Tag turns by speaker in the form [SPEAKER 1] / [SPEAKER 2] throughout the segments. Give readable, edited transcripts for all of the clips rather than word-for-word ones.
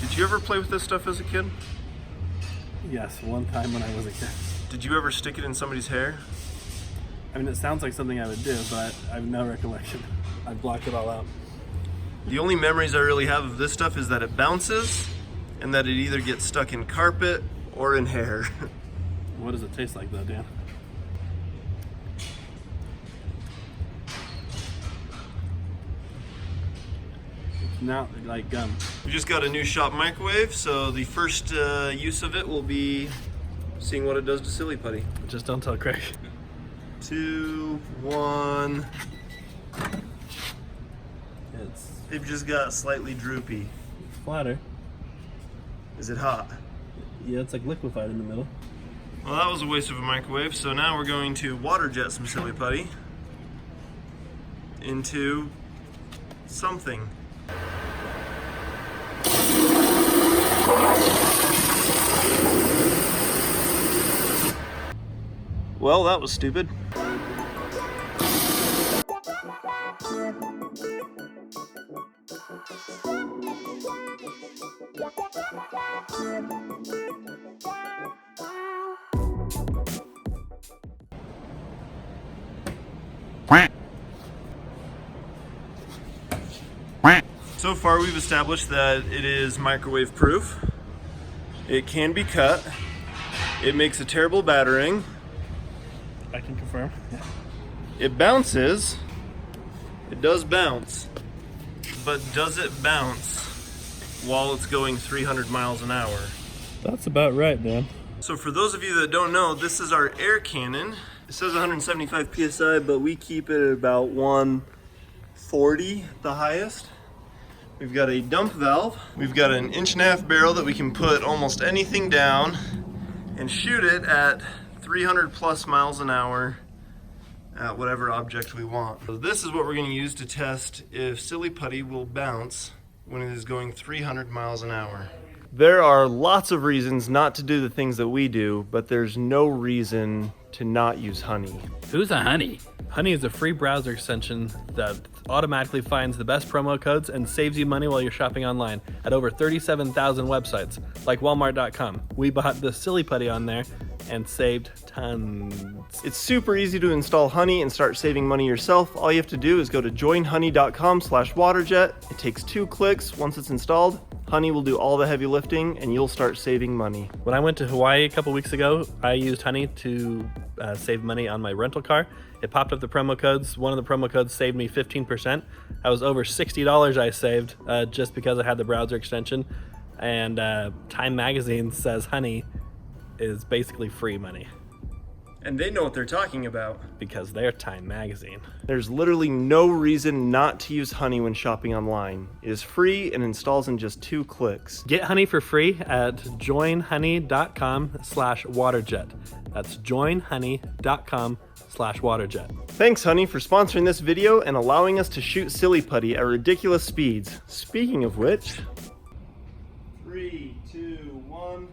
[SPEAKER 1] Did you ever play with this stuff as a kid?
[SPEAKER 2] Yes, one time when I was a kid.
[SPEAKER 1] Did you ever stick it in somebody's hair?
[SPEAKER 2] I mean, it sounds like something I would do, but I have no recollection. I blocked it all out.
[SPEAKER 1] The only memories I really have of this stuff is that it bounces and that it either gets stuck in carpet or in hair.
[SPEAKER 2] What does it taste like though, Dan? It's not like gum.
[SPEAKER 1] We just got a new shop microwave, so the first use of it will be seeing what it does to silly putty.
[SPEAKER 2] Just don't tell Craig.
[SPEAKER 1] 2, 1.
[SPEAKER 2] It's
[SPEAKER 1] They've just got slightly droopy.
[SPEAKER 2] flatter.
[SPEAKER 1] Is it hot?
[SPEAKER 2] Yeah, it's like liquefied in the middle.
[SPEAKER 1] Well, that was a waste of a microwave, so now we're going to water jet some silly putty into something. Well, that was stupid. So far we've established that it is microwave proof. It can be cut. It makes a terrible battering.
[SPEAKER 2] I can confirm.
[SPEAKER 1] It bounces. It does bounce. But does it bounce while it's going 300 miles an hour?
[SPEAKER 2] That's about right, Dan.
[SPEAKER 1] So for those of you that don't know, this is our air cannon. It says 175 PSI, but we keep it at about 140, the highest. We've got a dump valve. We've got an 1.5-inch barrel that we can put almost anything down and shoot it at 300 plus miles an hour at whatever object we want. So this is what we're going to use to test if silly putty will bounce when it is going 300 miles an hour. There are lots of reasons not to do the things that we do, but there's no reason to not use Honey.
[SPEAKER 3] Who's a Honey?
[SPEAKER 2] Honey is a free browser extension that automatically finds the best promo codes and saves you money while you're shopping online at over 37,000 websites, like Walmart.com. We bought the silly putty on there and saved tons.
[SPEAKER 1] It's super easy to install Honey and start saving money yourself. All you have to do is go to joinhoney.com/waterjet. It takes 2 clicks. Once it's installed, Honey will do all the heavy lifting and you'll start saving money.
[SPEAKER 2] When I went to Hawaii a couple weeks ago, I used Honey to save money on my rental car. It popped up the promo codes. One of the promo codes saved me 15%. That was over $60 I saved just because I had the browser extension. And Time Magazine says Honey is basically free money.
[SPEAKER 1] And they know what they're talking about.
[SPEAKER 2] Because they're Time Magazine.
[SPEAKER 1] There's literally no reason not to use Honey when shopping online. It is free and installs in just 2 clicks.
[SPEAKER 2] Get Honey for free at joinhoney.com/waterjet. That's joinhoney.com/waterjet.
[SPEAKER 1] Thanks, Honey, for sponsoring this video and allowing us to shoot silly putty at ridiculous speeds. Speaking of which... 3, 2, 1...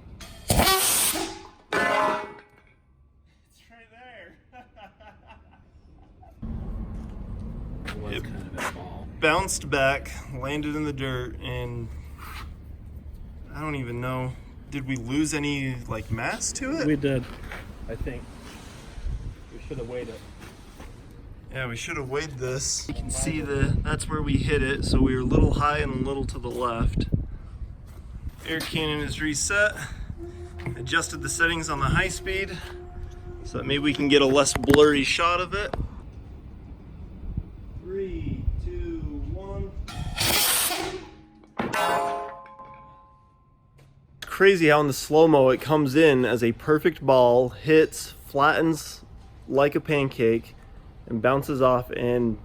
[SPEAKER 1] It bounced back, landed in the dirt, and I don't even know. Did we lose any like mass to it?
[SPEAKER 2] We did, I think. We should have weighed it.
[SPEAKER 1] Yeah, we should have weighed this. You can see that's where we hit it, so we were a little high and a little to the left. Air cannon is reset. Adjusted the settings on the high speed so that maybe we can get a less blurry shot of it. 3, 2, 1. Crazy how in the slow-mo it comes in as a perfect ball, hits, flattens like a pancake, and bounces off and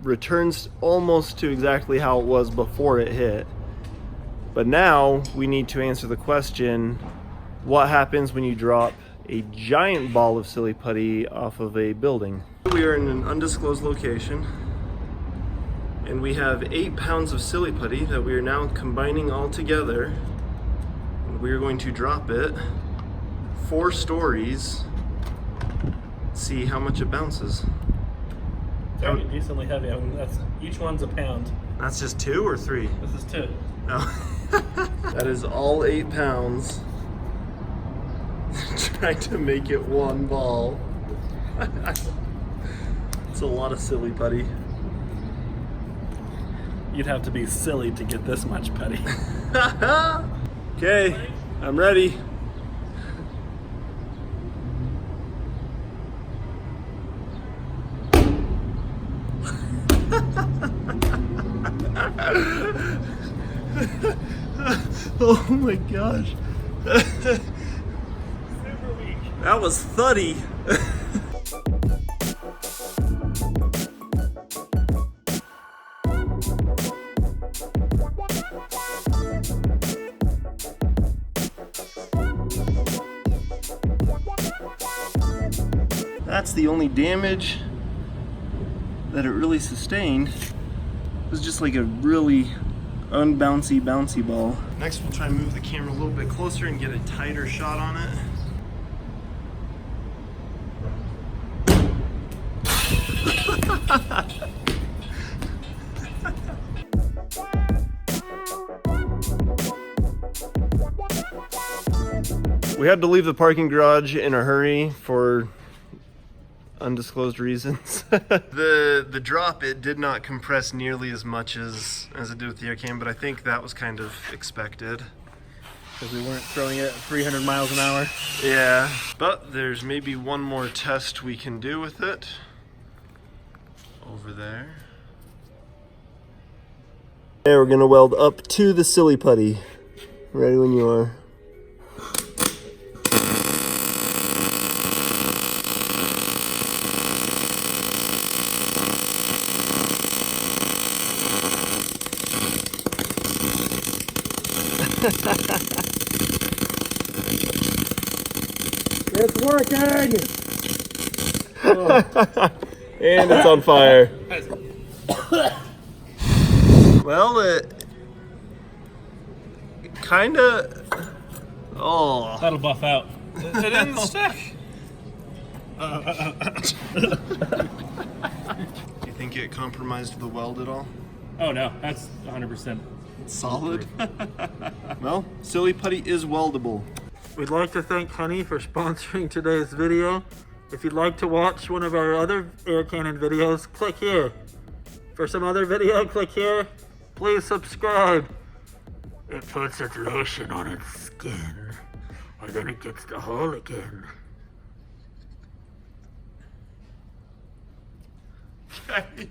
[SPEAKER 1] returns almost to exactly how it was before it hit. But now we need to answer the question, what happens when you drop a giant ball of silly putty off of a building? We are in an undisclosed location, and we have 8 pounds of silly putty that we are now combining all together. And we are going to drop it 4 stories, see how much it bounces.
[SPEAKER 2] It's already decently heavy. I mean, each one's a pound.
[SPEAKER 1] That's just 2 or 3?
[SPEAKER 2] This is 2.
[SPEAKER 1] No. That is all 8 pounds. Trying to make it one ball. It's a lot of silly putty.
[SPEAKER 2] You'd have to be silly to get this much putty.
[SPEAKER 1] Okay, I'm ready. Oh my gosh.
[SPEAKER 2] Super weak.
[SPEAKER 1] That was thuddy. That's the only damage that it really sustained. It was just like a really unbouncy, bouncy ball. Next we'll try and move the camera a little bit closer and get a tighter shot on it. We had to leave the parking garage in a hurry for undisclosed reasons. The drop, it did not compress nearly as much as it did with the air cam, but I think that was kind of expected.
[SPEAKER 2] Because we weren't throwing it at 300 miles an hour.
[SPEAKER 1] Yeah, but there's maybe one more test we can do with it. Over there. Okay, we're gonna weld up to the silly putty. Ready when you are.
[SPEAKER 2] It's working!
[SPEAKER 1] And it's on fire. Well, it kinda... Oh.
[SPEAKER 2] That'll buff out.
[SPEAKER 1] It didn't stick. Do you think it compromised the weld at all?
[SPEAKER 2] Oh no, that's 100%.
[SPEAKER 1] Solid. Well, silly putty is weldable.
[SPEAKER 3] We'd like to thank Honey for sponsoring today's video. If you'd like to watch one of our other air cannon videos, click here. For some other video, click here. Please subscribe. It puts its lotion on its skin, and then it gets the hole again.
[SPEAKER 1] Okay.